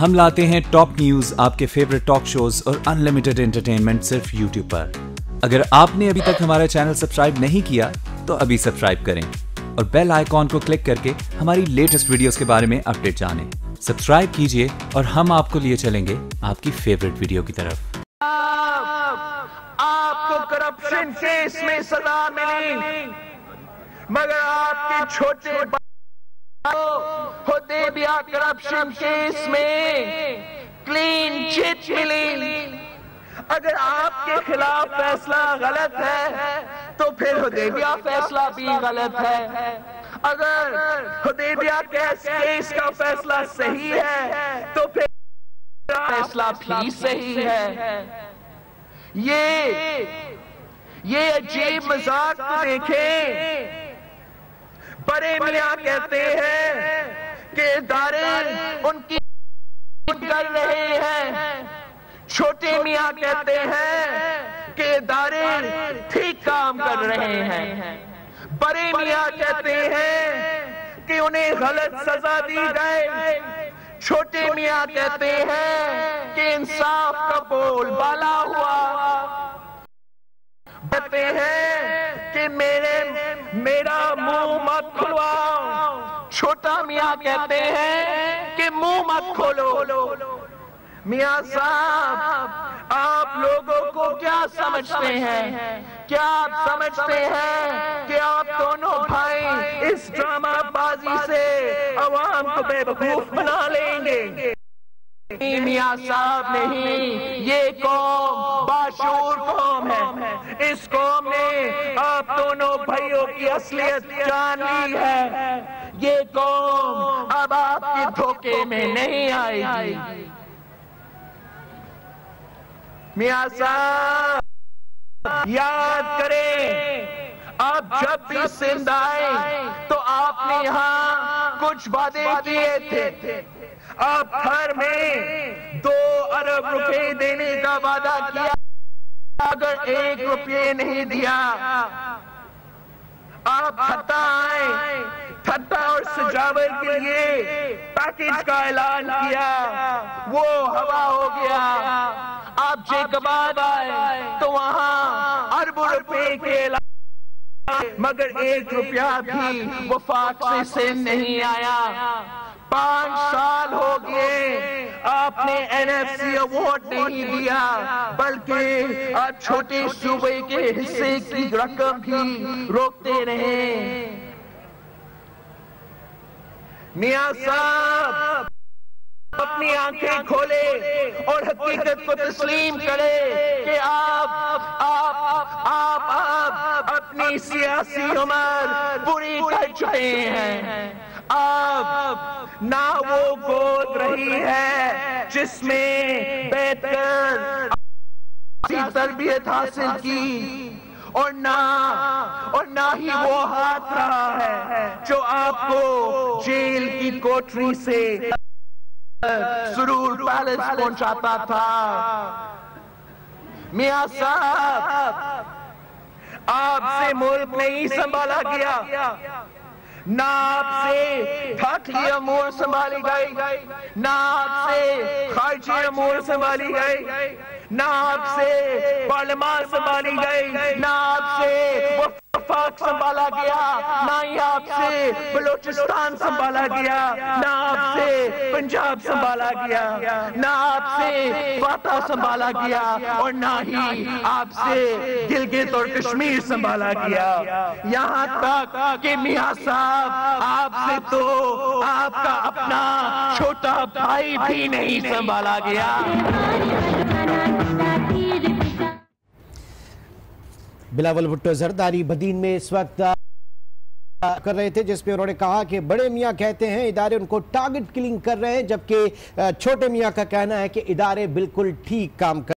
हम लाते हैं top news, आपके फेवरेट टॉक शोज और अनलिमिटेड एंटरटेनमेंट सिर्फ यूट्यूब पर। अगर आपने अभी तक हमारा चैनल सब्सक्राइब नहीं किया तो अभी सब्सक्राइब करें और बेल आइकॉन को क्लिक करके हमारी लेटेस्ट वीडियोस के बारे में अपडेट जानें। सब्सक्राइब कीजिए और हम आपको लिए चलेंगे आपकी फेवरेट वीडियो की तरफ। आपको करप्शन केस में सजा मिली, मगर आपके छोटे हुदैबिया करप्शन केस में क्लीन चिट मिली। अगर आपके खिलाफ फैसला गलत है तो फिर हुदैबिया फैसला भी गलत है। अगर हुदैबिया केस का फैसला सही है तो फिर फैसला भी सही है। ये अजीब मजाक तो देखें। बड़े मियां कहते हैं कि इदारे उनकी कर रहे हैं, छोटे मियां कहते हैं कि इदारे ठीक काम कर रहे हैं। बड़े मियां कहते हैं कि उन्हें गलत सजा दी जाए, छोटे मियां कहते हैं कि इंसाफ का बोलबाला हुआ। कहते हैं कि मेरा मुंह मत खुलवाओ, छोटा मियां कहते हैं कि मुंह मत खोलो। मियां साहब, आप लोगों को क्या समझते हैं? क्या आप समझते हैं कि आप दोनों भाई इस ड्रामाबाजी से अवाम को बेवकूफ बना लेंगे? मियां साहब नहीं, ये कौम बाशूर कौम है। इस कौम ने आप दोनों भाइयों की असलियत जान ली है। ये कौम अब आपके धोखे में नहीं आएगी। मियां साहब, याद करें, आप जब भी सिंध आए तो आपने यहाँ कुछ वादे किए थे। आप घर में 2 अरब रुपए देने का वादा किया, अगर 1 रुपये नहीं दिया। आप ठट्टा आए, ठट्टा और सजावट के लिए पैकेज का ऐलान किया, वो हवा हो गया। आप जैकबाद आए तो वहां अरबों रुपए के ऐलान, मगर 1 रुपया भी वफाक से नहीं आया। 5 साल हो गए, आपने NFC अवार्ड नहीं दिया, बल्कि आप छोटे सूबे के हिस्से की रकम भी रोकते रहे। मियां साहब, अपनी आंखें खोले और हकीकत को तस्लीम करे कि आप अपनी सियासी उम्र पूरी कर चुके हैं। अब ना वो गोद रही है जिसमें बैठकर तरबियत हासिल की, और ना ही वो हाथ रहा है जो आपको जेल की कोठरी से सुरूर पैलेस पहुंचाता था। मियां साहब, आपसे मुल्क नहीं संभाला गया, ना आपसे दाखिली अमूर संभाली गई, ना आपसे खारजी अमूर संभाली गई, ना आपसे पार्लियामान संभाली गई, ना आपसे वफाक संभाला गया, ना ही आपसे बलोचिस्तान संभाला गया, ना आपसे पंजाब संभाला गया, ना आपसे फाता संभाला गया, और ना ही आपसे गिलगित और कश्मीर संभाला गया। यहाँ तक कि मियां साहब, आपसे तो आपका अपना छोटा भाई भी नहीं संभाला गया। बिलावल भुट्टो जरदारी बदीन में इस वक्त कर रहे थे, जिसमें उन्होंने कहा कि बड़े मियां कहते हैं इदारे उनको टारगेट किलिंग कर रहे हैं, जबकि छोटे मियां का कहना है कि इदारे बिल्कुल ठीक काम कर